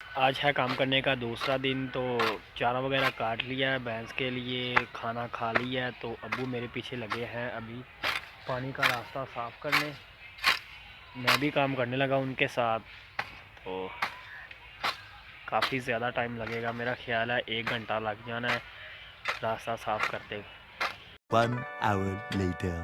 आज है काम करने का दूसरा दिन। तो चारा वगैरह काट लिया है, भैंस के लिए खाना खा लिया है। तो अब्बू मेरे पीछे लगे हैं अभी पानी का रास्ता साफ़ करने। मैं भी काम करने लगा उनके साथ। तो काफ़ी ज़्यादा टाइम लगेगा, मेरा ख्याल है 1 घंटा लग जाना है रास्ता साफ़ करते। 1 hour later.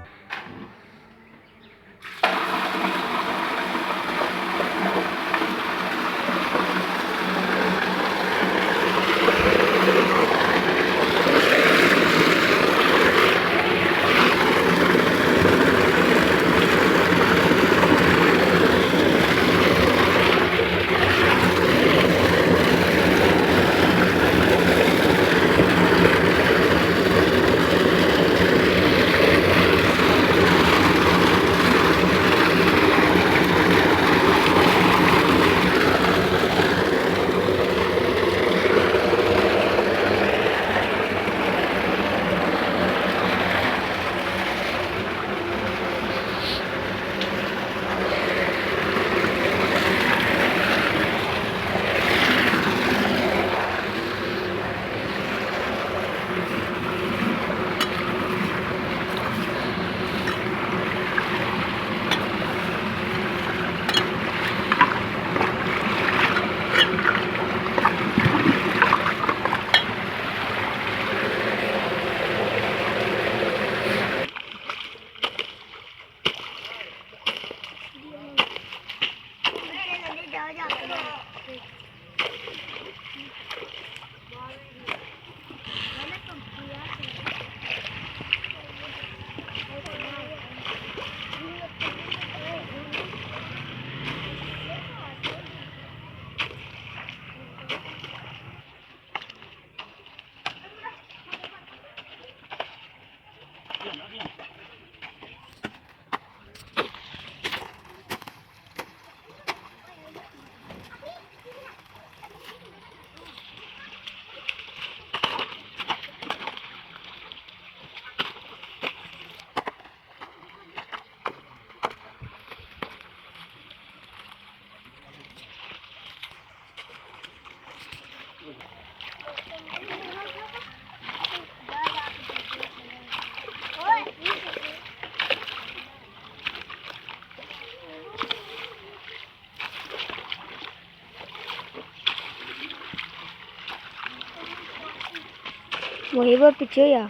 वही वो पीछे या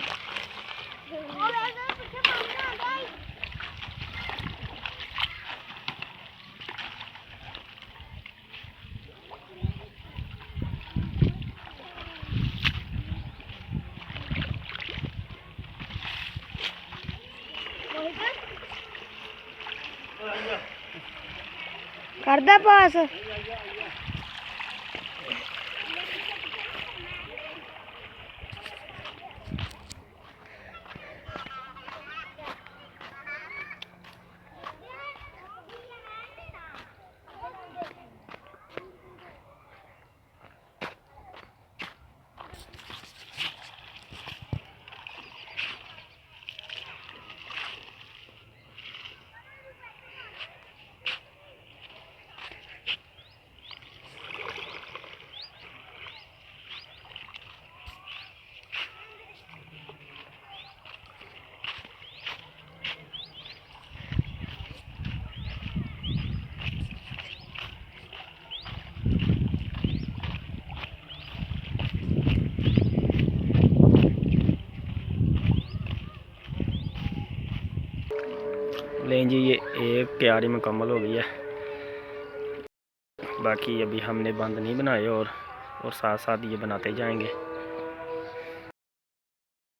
करदा पास लें जी, ये एक क्यारी मुकम्मल हो गई है। बाकी अभी हमने बंद नहीं बनाए और साथ साथ ये बनाते जाएंगे।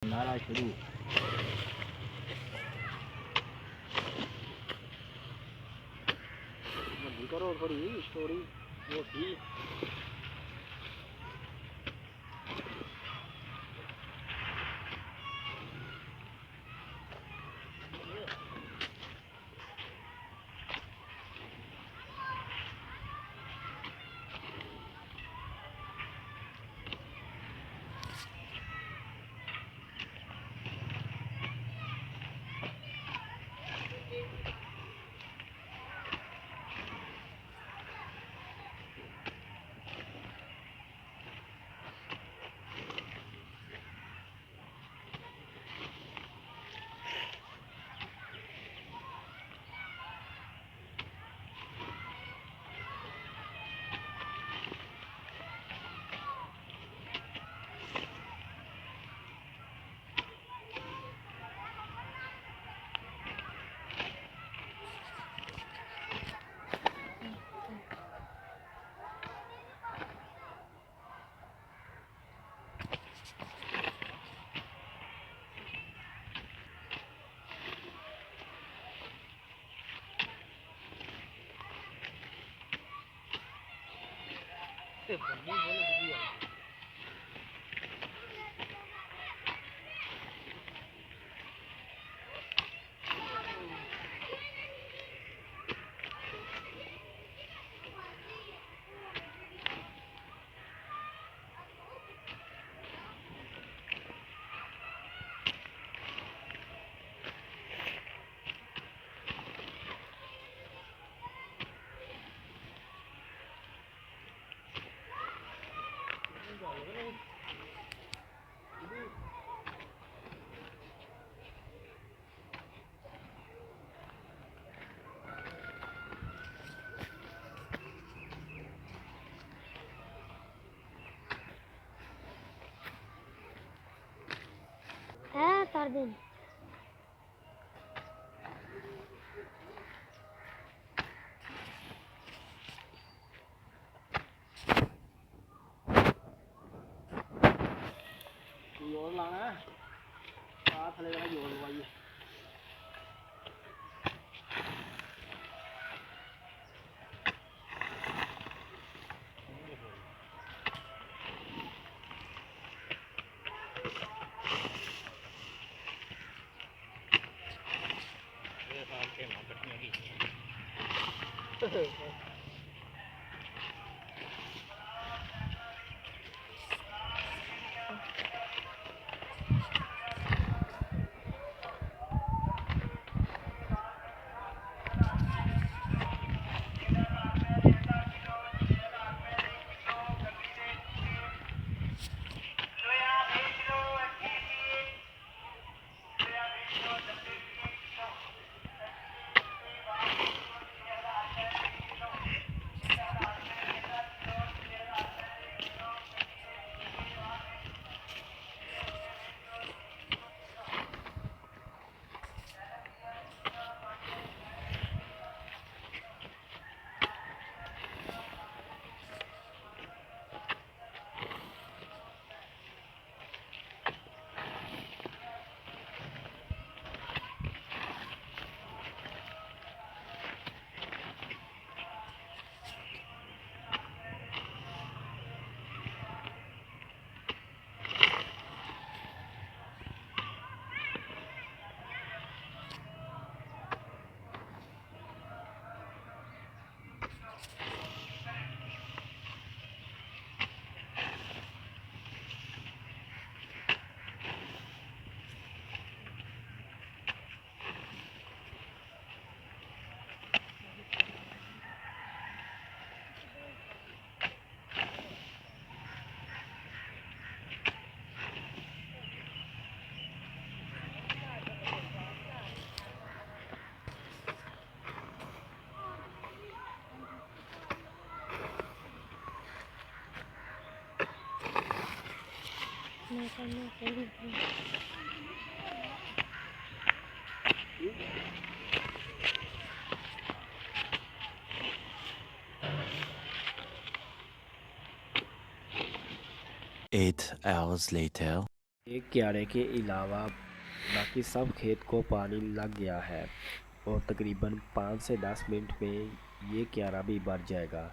नारा शुरू। करो थोड़ी स्टोरी वो थी। है कर दिन जोर लाना थले वाला जोर लवाइए मैं करना सही है 8 hours later. एक क्यारे के अलावा बाकी सब खेत को पानी लग गया है और तकरीबन 5 से 10 मिनट में ये क्यारा भी भर जाएगा।